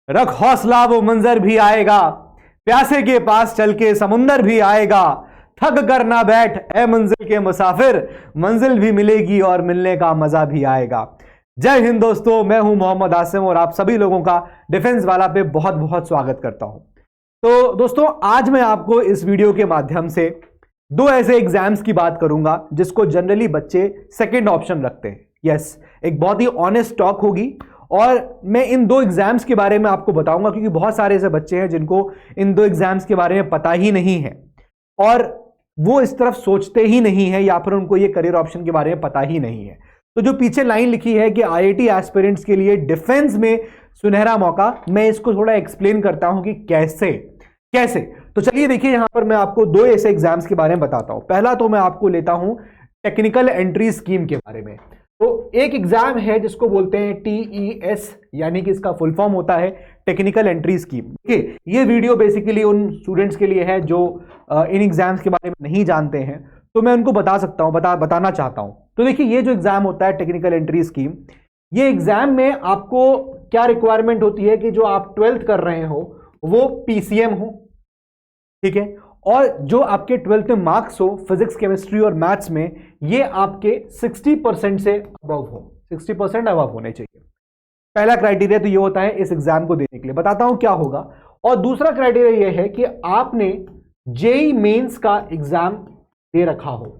रख हौसला वो मंजर भी आएगा, प्यासे के पास चल के समुंदर भी आएगा। थक कर ना बैठ ए मंजिल के मुसाफिर, मंजिल भी मिलेगी और मिलने का मजा भी आएगा। जय हिंद दोस्तों, मैं हूं मोहम्मद आसिम और आप सभी लोगों का डिफेंस वाला पे बहुत बहुत स्वागत करता हूं। तो दोस्तों, आज मैं आपको इस वीडियो के माध्यम से दो ऐसे एग्जाम्स की बात करूंगा जिसको जनरली बच्चे सेकंड ऑप्शन रखते हैं। यस, एक बहुत ही ऑनेस्ट टॉक होगी और मैं इन दो एग्जाम्स के बारे में आपको बताऊंगा क्योंकि बहुत सारे ऐसे बच्चे हैं जिनको इन दो एग्जाम्स के बारे में पता ही नहीं है और वो इस तरफ सोचते ही नहीं है या फिर उनको ये करियर ऑप्शन के बारे में पता ही नहीं है। तो जो पीछे लाइन लिखी है कि आईआईटी एस्पिरेंट्स के लिए डिफेंस में सुनहरा मौका, मैं इसको थोड़ा एक्सप्लेन करता हूं कि कैसे कैसे। तो चलिए देखिए, यहां पर मैं आपको दो ऐसे एग्जाम्स के बारे में बताता हूं। पहला तो मैं आपको लेता हूं टेक्निकल एंट्री स्कीम के बारे में। तो एक एग्जाम है जिसको बोलते हैं TES, यानी कि इसका फुल फॉर्म होता है टेक्निकल एंट्री स्कीम। देखिए, ये वीडियो बेसिकली उन स्टूडेंट्स के लिए है जो इन एग्जाम्स के बारे में नहीं जानते हैं, तो मैं उनको बता सकता हूं, बताना चाहता हूं। तो देखिए, ये जो एग्जाम होता है टेक्निकल एंट्री स्कीम, ये एग्जाम में आपको क्या रिक्वायरमेंट होती है कि जो आप 12th कर रहे हो वो PCM हो, ठीक है, और जो आपके 12th में मार्क्स हो फिजिक्स, केमिस्ट्री और मैथ्स में, ये आपके 60% से अबव हो, 60% अबव होने चाहिए। पहला क्राइटेरिया तो ये होता है इस एग्जाम को देने के लिए। बताता हूं क्या होगा। और दूसरा क्राइटेरिया ये है कि आपने जेईई मेंस का एग्जाम दे रखा हो,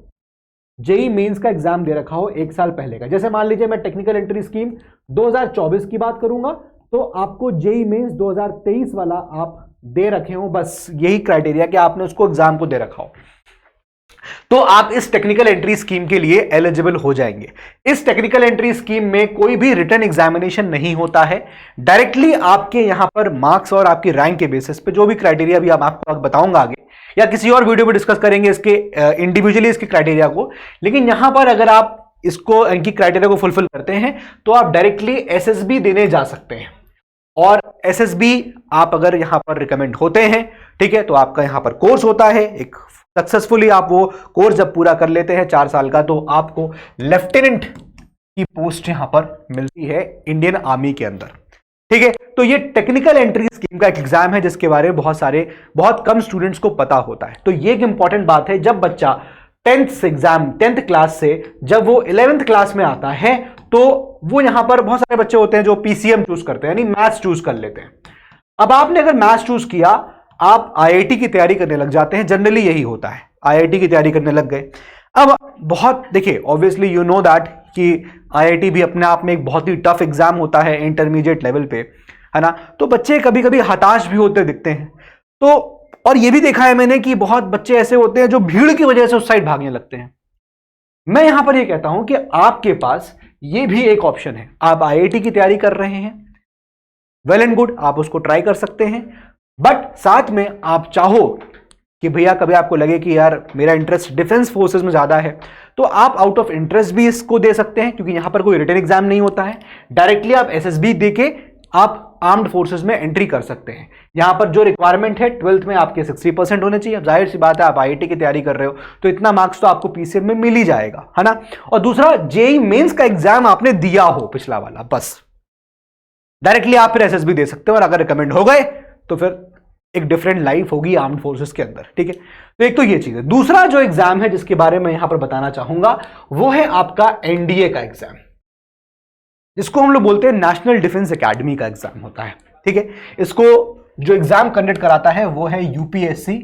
जेईई मेंस का एग्जाम दे रखा हो एक साल पहले का। जैसे मान लीजिए मैं टेक्निकल एंट्री स्कीम 2024 की बात करूंगा, तो आपको जेईई मेंस 2023 वाला आप दे रखे हो, बस यही क्राइटेरिया कि आपने उसको एग्जाम को दे रखा हो, तो आप इस टेक्निकल एंट्री स्कीम के लिए एलिजिबल हो जाएंगे। इस टेक्निकल एंट्री स्कीम में कोई भी रिटन एग्जामिनेशन नहीं होता है, डायरेक्टली आपके यहां पर मार्क्स और आपकी रैंक के बेसिस पे, जो भी क्राइटेरिया भी आपको बताऊंगा आगे या किसी और वीडियो में डिस्कस करेंगे इसके इंडिविजुअली इसके क्राइटेरिया को, लेकिन यहां पर अगर आप इसको इनकी क्राइटेरिया को फुलफिल करते हैं तो आप डायरेक्टली SSB देने जा सकते हैं। और SSB आप अगर यहां पर रिकमेंड होते हैं, ठीक है, तो आपका यहां पर कोर्स होता है एक, सक्सेसफुली आप वो कोर्स जब पूरा कर लेते हैं 4 साल का, तो आपको लेफ्टिनेंट की पोस्ट यहां पर मिलती है इंडियन आर्मी के अंदर, ठीक है। तो ये टेक्निकल एंट्री स्कीम का एक एग्जाम है जिसके बारे में बहुत कम स्टूडेंट्स को पता होता है। तो ये एक इंपॉर्टेंट बात है, जब बच्चा 10th क्लास से जब वो 11th क्लास में आता है, तो वो यहां पर बहुत सारे बच्चे होते हैं जो PCM चूज करते हैं, यानी मैथ्स चूज कर लेते हैं। अब आपने अगर मैथ्स चूज किया, आप IIT की तैयारी करने लग जाते हैं, जनरली यही होता है, IIT की तैयारी करने लग गए। अब बहुत देखिए, ऑब्वियसली यू नो दैट कि IIT भी अपने आप में एक बहुत ही टफ एग्जाम होता है इंटरमीडिएट लेवल पे, है ना। तो बच्चे कभी कभी हताश भी होते दिखते हैं। तो और ये भी देखा है मैंने कि बहुत बच्चे ऐसे होते हैं जो भीड़ की वजह से उस साइड भागने लगते हैं। मैं यहां पर ये कहता हूं कि आपके पास ये भी एक ऑप्शन है। आप IIT की तैयारी कर रहे हैं, वेल एंड गुड, आप उसको ट्राई कर सकते हैं, बट साथ में आप चाहो कि भैया कभी आपको लगे कि यार मेरा इंटरेस्ट डिफेंस फोर्सेस में ज्यादा है, तो आप आउट ऑफ इंटरेस्ट भी इसको दे सकते हैं, क्योंकि यहां पर कोई रिटन एग्जाम नहीं होता है। डायरेक्टली आप SSB देके आप आर्म्ड फोर्सेस में एंट्री कर सकते हैं। यहां पर जो रिक्वायरमेंट है 12th में आपके 60% होने चाहिए। अब जाहिर सी बात है, आप IIT की तैयारी कर रहे हो तो इतना मार्क्स तो आपको PCM में मिल ही जाएगा, है ना। और दूसरा, जेईई मेंस का एग्जाम आपने दिया हो पिछला वाला, बस डायरेक्टली आप फिर SSB दे सकते हो, और अगर रिकमेंड हो गए तो फिर एक डिफरेंट लाइफ होगी आर्म्ड फोर्सेस के अंदर, ठीक है। तो एक तो ये चीज है। दूसरा जो एग्जाम है जिसके बारे में यहां पर बताना चाहूंगा, वो है आपका NDA का एग्जाम, जिसको हम लोग बोलते हैं नेशनल डिफेंस एकेडमी का एग्जाम होता है, ठीक है। इसको जो एग्जाम कंडक्ट कराता है वो है UPSC,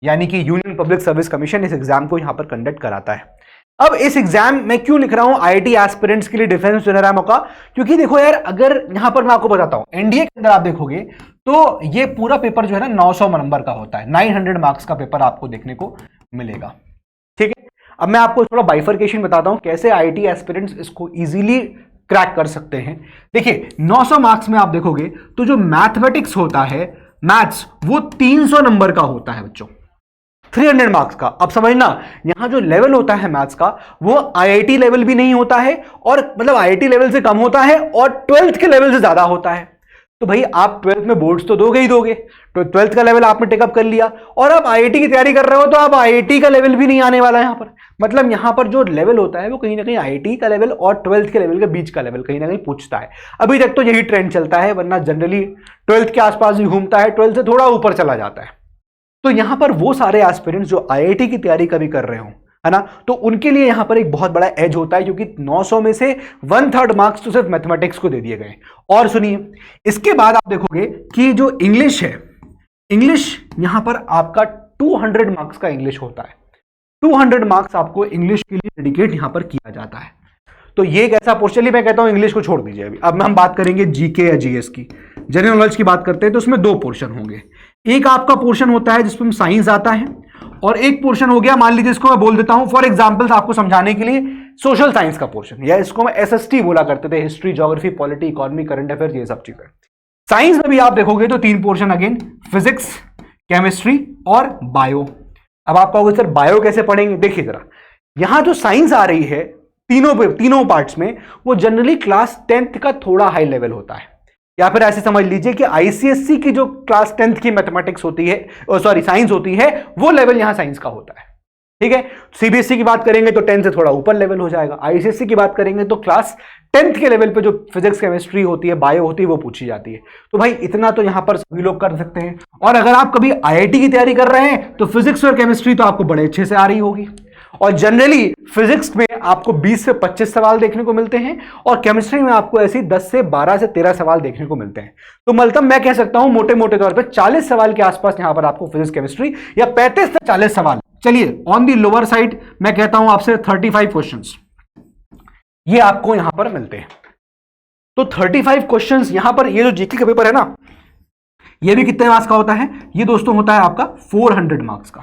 यानी कि यूनियन पब्लिक सर्विस कमीशन इस एग्जाम को यहां पर कंडक्ट कराता है। अब इस एग्जाम में क्यों लिख रहा हूं IIT एस्पिरेंट्स के लिए डिफेंस सुनहरा मौका, क्योंकि देखो यार, अगर यहां पर मैं आपको बताता हूं, NDA के अंदर आप देखोगे तो ये पूरा पेपर जो है ना 900 नंबर का होता है, 900 मार्क्स का पेपर आपको देखने को मिलेगा, ठीक है। अब मैं आपको थोड़ा बाइफरकेशन बताता हूं कैसे IIT एस्पिरेंट्स इसको इजीली क्रैक कर सकते हैं। देखिए, 900 मार्क्स में आप देखोगे तो जो मैथमेटिक्स होता है, मैथ्स, वो 300 नंबर का होता है बच्चों, 300 मार्क्स का। अब समझना, यहां जो लेवल होता है मैथ्स का, वो IIT लेवल भी नहीं होता है, और मतलब IIT लेवल से कम होता है, और 12th के लेवल से ज्यादा होता है। तो भाई आप 12th में बोर्ड्स तो दोगे ही दोगे, तो 12th का लेवल आपने टेकअप कर लिया, और आप आईआईटी की तैयारी कर रहे हो तो आप आईआईटी का लेवल भी नहीं आने वाला है यहाँ पर। मतलब यहाँ पर जो लेवल होता है वो कहीं ना कहीं आईआईटी का लेवल और 12th के लेवल के बीच का लेवल कहीं ना कहीं पूछता है। अभी तक तो यही ट्रेंड चलता है, वरना जनरली 12th के आसपास ही घूमता है, 12th से थोड़ा ऊपर चला जाता है। तो यहाँ पर वो सारे एस्पिरेंट्स जो आईआईटी की तैयारी कभी कर रहे हो, है ना, तो उनके लिए यहां पर एक बहुत बड़ा एज होता है, क्योंकि 900 में से 1/3 मार्क्स तो सिर्फ मैथमेटिक्स को दे दिए गए। और सुनिए, इसके बाद आप देखोगे कि जो इंग्लिश है, इंग्लिश यहां पर आपका 200 मार्क्स का इंग्लिश होता है। 200 मार्क्स आपको इंग्लिश के लिए डेडिकेट यहां पर किया जाता है। तो ये एक ऐसा पोर्शन, चलिए मैं कहता हूं इंग्लिश को छोड़ दीजिए अभी, अब हम बात करेंगे जीके या जीएस की, जनरल नॉलेज की बात करते हैं, तो उसमें 2 पोर्शन होंगे। एक आपका पोर्शन होता है जिसमें साइंस आता है, और एक पोर्शन हो गया, मान लीजिए इसको मैं बोल देता हूं फॉर एग्जांपल्स आपको समझाने के लिए, सोशल साइंस का पोर्शन, या इसको मैं एसएसटी बोला करते थे, history, geography, polity, economy, current affairs, ये सब चीजें। साइंस में भी आप देखोगे तो 3 पोर्शन अगेन, फिजिक्स, केमिस्ट्री और बायो। अब आप कहोगे सर बायो कैसे पढ़ेंगे? देखिए जरा, यहां जो साइंस आ रही है तीनों पार्ट्स में, वो जनरली क्लास 10th का थोड़ा हाई लेवल होता है, या फिर ऐसे समझ लीजिए कि आईसीएससी की जो क्लास 10th की मैथमेटिक्स होती है, सॉरी साइंस होती है, वो लेवल यहां साइंस का होता है। ठीक है, सीबीएसई की बात करेंगे तो 10 से थोड़ा ऊपर लेवल हो जाएगा, आईसीएससी की बात करेंगे तो क्लास 10th के लेवल पे जो फिजिक्स, केमिस्ट्री होती है, बायो होती है, वो पूछी जाती है। तो भाई इतना तो यहां पर सभी लोग कर सकते हैं। और अगर आप कभी आईआईटी की तैयारी कर रहे हैं तो फिजिक्स और केमिस्ट्री तो आपको बड़े अच्छे से आ रही होगी, और जनरली फिजिक्स में आपको 20 से 25 सवाल देखने को मिलते हैं, और केमिस्ट्री में आपको ऐसी 10 से 12 से 13 सवाल देखने को मिलते हैं। तो मतलब मैं कह सकता हूं मोटे मोटे तौर पे 40 सवाल के आसपास यहां पर आपको फिजिक्स, केमिस्ट्री, या 35 से 40 सवाल, चलिए ऑन दी लोअर साइड मैं कहता हूं आपसे 35 क्वेश्चंस ये आपको यहां पर मिलते हैं। तो 35 क्वेश्चंस यहां पर, ये जो जीके का पेपर है ना, ये भी कितने मार्क्स का होता है? ये दोस्तों होता है आपका 400 मार्क्स का,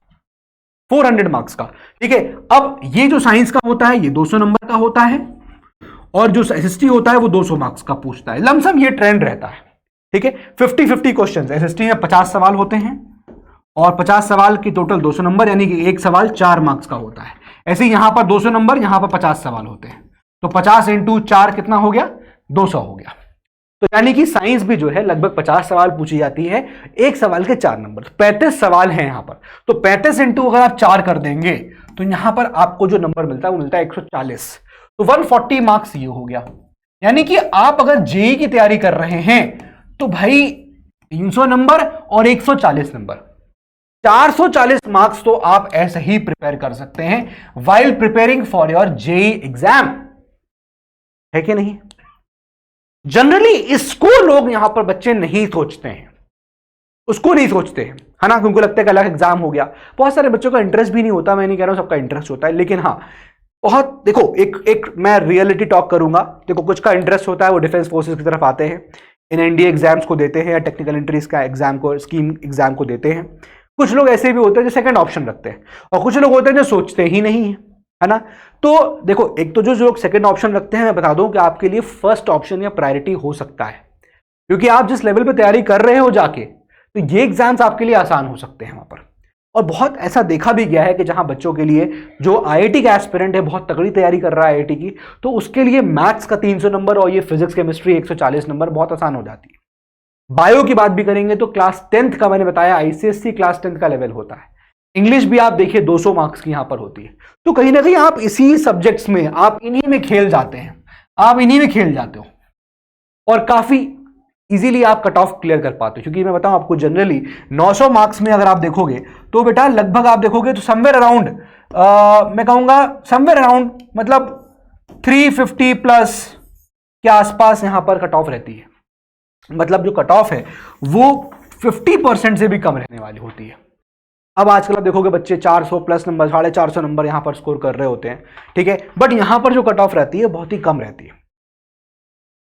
400 मार्क्स का। ठीक है, अब ये जो साइंस का होता है ये 200 नंबर का होता है, और जो एसएसटी होता है वो 200 मार्क्स का पूछता है। लमसम ये ट्रेंड रहता है। ठीक है, 50-50 क्वेश्चंस, एसएसटी में 50 सवाल होते हैं, और 50 सवाल की टोटल 200 नंबर, यानी कि एक सवाल 4 मार्क्स का होता है। ऐसे यहां पर 200 नंबर, यहां पर 50 सवाल होते हैं, तो 50 इंटू 4 कितना हो गया? 200 हो गया। तो यानी कि साइंस भी जो है लगभग 50 सवाल पूछी जाती है, एक सवाल के 4 नंबर, 35 सवाल हैं यहां पर। तो 35 इंटू अगर आप 4 कर देंगे तो यहां पर आपको जो नंबर मिलता है वो मिलता है 140, तो 140 मार्क्स ये हो गया। यानी कि आप अगर जेईई की तैयारी कर रहे हैं तो भाई 300 नंबर और 140 नंबर, 440 मार्क्स तो आप ऐसे ही प्रिपेयर कर सकते हैं while preparing for your JEE exam, है कि नहीं? जनरली इसको लोग यहां पर बच्चे नहीं सोचते हैं, उसको नहीं सोचते हैं, है ना, क्योंकि लगता है कि अलग एग्जाम हो गया। बहुत सारे बच्चों का इंटरेस्ट भी नहीं होता, मैं नहीं कह रहा हूं सबका इंटरेस्ट होता है, लेकिन हाँ बहुत, देखो एक मैं रियलिटी टॉक करूंगा। देखो कुछ का इंटरेस्ट होता है, वो डिफेंस फोर्सेस की तरफ आते हैं, इन एनडीए एग्जाम्स को देते हैं, या टेक्निकल एंट्रीज का एग्जाम को, स्कीम एग्जाम को देते हैं। कुछ लोग ऐसे भी होते हैं जो सेकंड ऑप्शन रखते हैं, और कुछ लोग होते हैं जो सोचते ही नहीं है, है ना। तो देखो, एक तो जो लोग सेकंड ऑप्शन रखते हैं, मैं बता दूं कि आपके लिए फर्स्ट ऑप्शन या प्रायोरिटी हो सकता है, क्योंकि आप जिस लेवल पे तैयारी कर रहे हो जाके, तो ये एग्जाम्स आपके लिए आसान हो सकते हैं वहां पर। और बहुत ऐसा देखा भी गया है कि जहां बच्चों के लिए, जो आईआईटी का एस्पिरेंट है, बहुत तगड़ी तैयारी कर रहा है आईआईटी की, तो उसके लिए मैथ्स का 300 नंबर और ये फिजिक्स, केमिस्ट्री 140 नंबर बहुत आसान हो जाती है। बायो की बात भी करेंगे तो क्लास 10th का, मैंने बताया आईसीएससी क्लास 10th का लेवल होता है। इंग्लिश भी आप देखिए 200 मार्क्स की यहां पर होती है। तो कहीं ना कहीं आप इसी सब्जेक्ट्स में, आप इन्हीं में खेल जाते हैं, आप इन्हीं में खेल जाते हो, और काफी इजीली आप कट ऑफ क्लियर कर पाते हो। क्योंकि मैं बताऊं आपको, जनरली 900 मार्क्स में अगर आप देखोगे तो बेटा लगभग आप देखोगे तो समवेयर अराउंड, मैं कहूंगा समवेयर अराउंड, मतलब 350 प्लस के आसपास यहां पर कट ऑफ रहती है। मतलब जो कट ऑफ है वो 50% से भी कम रहने वाली होती है। अब आजकल आप देखोगे बच्चे 400 प्लस नंबर, 450 नंबर यहां पर स्कोर कर रहे होते हैं, ठीक है, बट यहां पर जो कट ऑफ रहती है बहुत ही कम रहती है।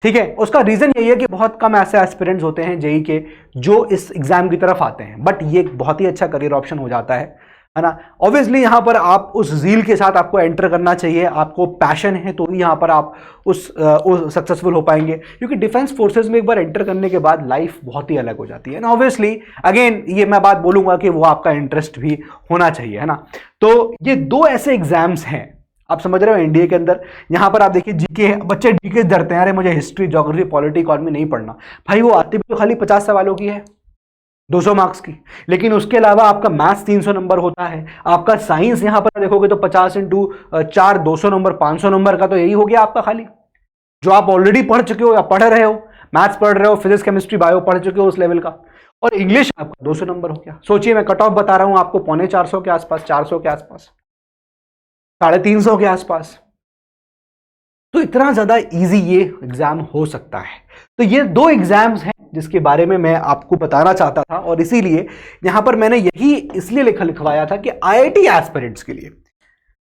ठीक है, उसका रीजन यही है कि बहुत कम ऐसे एस्पिरेंट्स होते हैं जेईई के जो इस एग्जाम की तरफ आते हैं, बट ये बहुत ही अच्छा करियर ऑप्शन हो जाता है ना। ऑब्वियसली यहां पर आप उस जील के साथ आपको एंटर करना चाहिए, आपको पैशन है तो ही यहां पर आप उस सक्सेसफुल हो पाएंगे। क्योंकि डिफेंस फोर्सेस में एक बार एंटर करने के बाद लाइफ बहुत ही अलग हो जाती है ना। ऑब्वियसली अगेन ये मैं बात बोलूंगा कि वो आपका इंटरेस्ट भी होना चाहिए, है ना। तो ये 2 ऐसे एग्जाम्स हैं आप समझ रहे हो, एनडीए के अंदर यहां पर आप देखिए जीके, बच्चे जीके डरते हैं, अरे मुझे हिस्ट्री, ज्योग्राफी, पॉलिटी, इकोनॉमी नहीं पढ़ना। भाई वो आती भी तो खाली 50 सवालों की है, 200 मार्क्स की, लेकिन उसके अलावा आपका मैथ्स 300 नंबर होता है, आपका साइंस यहां पर देखोगे तो 50 इंटू 4 200 नंबर, 500 नंबर का तो यही हो गया आपका खाली, जो आप ऑलरेडी पढ़ चुके हो या पढ़ रहे हो, मैथ्स पढ़ रहे हो, फिजिक्स, केमिस्ट्री, बायो पढ़ चुके हो उस लेवल का, और इंग्लिश आपका 200 नंबर हो गया। सोचिए मैं कट ऑफ बता रहा हूं आपको 350 के आसपास, 400 के आसपास, 350 के आसपास। तो इतना ज्यादा इजी ये एग्जाम हो सकता है। तो ये 2 एग्जाम्स हैं जिसके बारे में मैं आपको बताना चाहता था, और इसीलिए यहां पर मैंने यही इसलिए लिखवाया था कि आईआईटी एस्पिरेंट्स के लिए,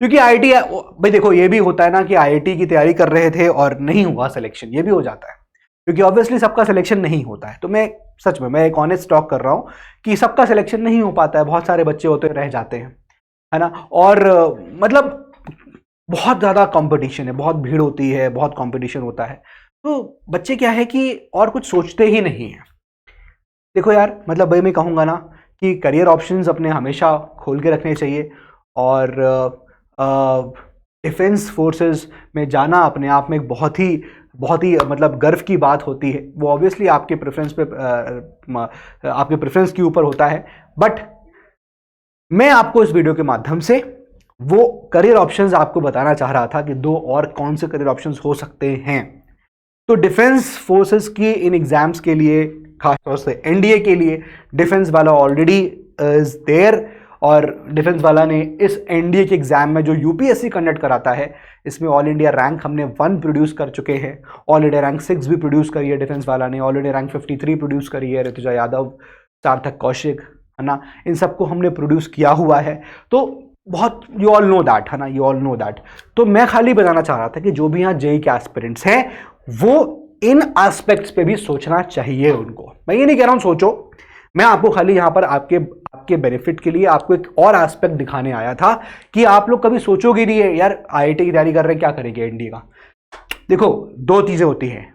क्योंकि आईआईटी, भाई देखो ये भी होता है ना कि आईआईटी की तैयारी कर रहे थे और नहीं हुआ सिलेक्शन, ये भी हो जाता है, क्योंकि ऑब्वियसली सबका सिलेक्शन नहीं होता है। तो मैं सच में मैं एक ऑनेस्ट टॉक कर रहा हूं कि सबका सिलेक्शन नहीं हो पाता है, बहुत सारे बच्चे होते रह जाते हैं, है ना, और मतलब बहुत ज़्यादा कंपटीशन है, बहुत भीड़ होती है, बहुत कंपटीशन होता है, तो बच्चे क्या है कि और कुछ सोचते ही नहीं है। देखो यार, मतलब भाई मैं कहूँगा ना कि करियर ऑप्शंस अपने हमेशा खोल के रखने चाहिए, और डिफेंस फोर्सेस में जाना अपने आप में एक बहुत ही मतलब गर्व की बात होती है। वो ऑब्वियसली आपके प्रेफरेंस पे आपके प्रेफरेंस के ऊपर होता है, बट मैं आपको इस वीडियो के माध्यम से वो करियर ऑप्शंस आपको बताना चाह रहा था कि 2 और कौन से करियर ऑप्शंस हो सकते हैं। तो डिफेंस फोर्सेस की इन एग्जाम्स के लिए, खासतौर से एनडीए के लिए, डिफेंस वाला ऑलरेडी इज देयर, और डिफेंस वाला ने इस एनडीए के एग्जाम में जो यूपीएससी कंडक्ट कराता है, इसमें ऑल इंडिया रैंक हमने 1 प्रोड्यूस कर चुके हैं, ऑल इंडिया रैंक 6 भी प्रोड्यूस करी है डिफेंस वाला ने, ऑल इंडिया रैंक 53 प्रोड्यूस करी है, ऋतुजा यादव, सार्थक कौशिक, है ना, इन सबको हमने प्रोड्यूस किया हुआ है। तो बहुत, यू ऑल नो दैट, है ना, यू ऑल नो दैट। तो मैं खाली बताना चाह रहा था कि जो भी यहाँ जेईई के एस्पिरेंट्स हैं वो इन एस्पेक्ट्स पे भी सोचना चाहिए उनको। मैं ये नहीं कह रहा हूँ सोचो, मैं आपको खाली यहाँ पर आपके बेनिफिट के लिए आपको एक और एस्पेक्ट दिखाने आया था कि आप लोग कभी सोचोगे नहीं है यार आईआईटी की तैयारी कर रहे हैं, क्या करेंगे एनडीए का। देखो 2 चीजें होती हैं,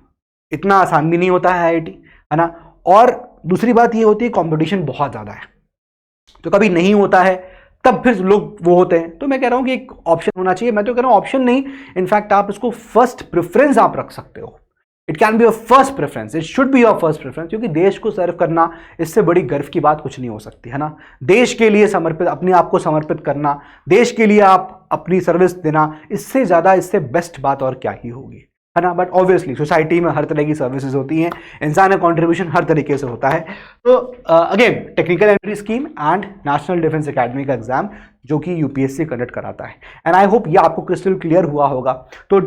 इतना आसान भी नहीं होता है आईआईटी, है ना, और दूसरी बात ये होती है कंपटीशन बहुत ज्यादा है, तो कभी नहीं होता है तब फिर लोग वो होते हैं। तो मैं कह रहा हूं कि एक ऑप्शन होना चाहिए। मैं तो कह रहा हूं ऑप्शन नहीं, इनफैक्ट आप इसको फर्स्ट प्रेफरेंस आप रख सकते हो। It can be your first preference, it should be your first preference, क्योंकि देश को सर्व करना, इससे बड़ी गर्व की बात कुछ नहीं हो सकती, है ना। देश के लिए समर्पित, अपने आप को समर्पित करना, देश के लिए आप अपनी सर्विस देना, इससे ज्यादा, इससे बेस्ट बात और क्या ही होगी, है ना। बट ऑब्वियसली सोसाइटी में हर तरह की सर्विसेज होती हैं, इंसान का कॉन्ट्रीब्यूशन हर तरीके से होता है। तो again technical entry scheme and national defence academy का एग्जाम जो कि यूपीएससी कंडक्ट कराता है, एंड आई होप ये आपको क्रिस्टल क्लियर हुआ होगा। तो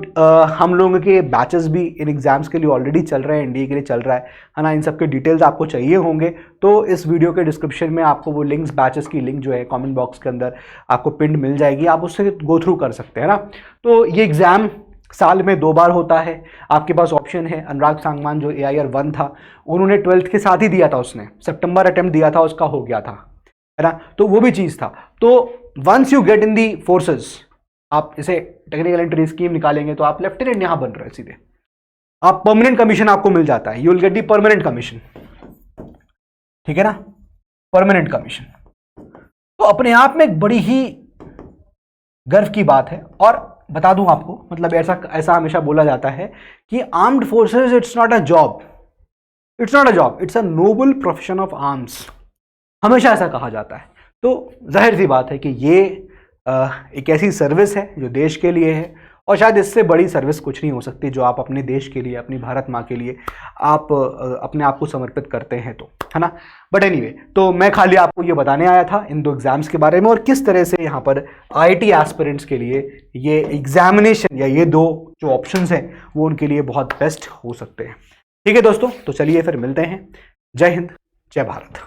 हम लोगों के बैचेस भी इन एग्जाम्स के लिए ऑलरेडी चल रहे हैं, एनडीए के लिए चल रहा है ना। इन सब के डिटेल्स आपको चाहिए होंगे तो इस वीडियो के डिस्क्रिप्शन में आपको वो लिंक्स, बैचेस की लिंक जो है कमेंट बॉक्स के अंदर आपको पिन मिल जाएगी, आप उससे गो थ्रू कर सकते हैं ना। तो ये एग्जाम साल में 2 बार होता है, आपके पास ऑप्शन है। अनुराग सांगवान जो AIR 1 था, उन्होंने 12th के साथ ही दिया था, उसने सितंबर अटेम्प्ट दिया था, उसका हो गया था, है ना, तो वो भी चीज था। तो once you get in the forces, आप इसे टेक्निकल एंट्री स्कीम निकालेंगे तो आप लेफ्टिनेंट यहां बन रहे हैं सीधे, आप परमानेंट कमीशन आपको मिल जाता है, you will get the permanent commission, ठीक है ना, परमानेंट कमीशन। तो अपने आप में एक बड़ी ही गर्व की बात है। और बता दूं आपको, मतलब ऐसा हमेशा बोला जाता है कि armed forces it's not a job, it's not a job, it's a noble profession of arms, हमेशा ऐसा कहा जाता है। तो जाहिर सी बात है कि ये एक ऐसी सर्विस है जो देश के लिए है, और शायद इससे बड़ी सर्विस कुछ नहीं हो सकती जो आप अपने देश के लिए, अपनी भारत माँ के लिए आप अपने आप को समर्पित करते हैं, तो है ना। बट एनीवे, तो मैं खाली आपको ये बताने आया था इन 2 एग्जाम्स के बारे में, और किस तरह से यहाँ पर आईआईटी एस्पिरेंट्स के लिए ये एग्जामिनेशन या ये 2 जो ऑप्शंस हैं वो उनके लिए बहुत बेस्ट हो सकते हैं। ठीक है दोस्तों, तो चलिए फिर मिलते हैं। जय हिंद, जय भारत।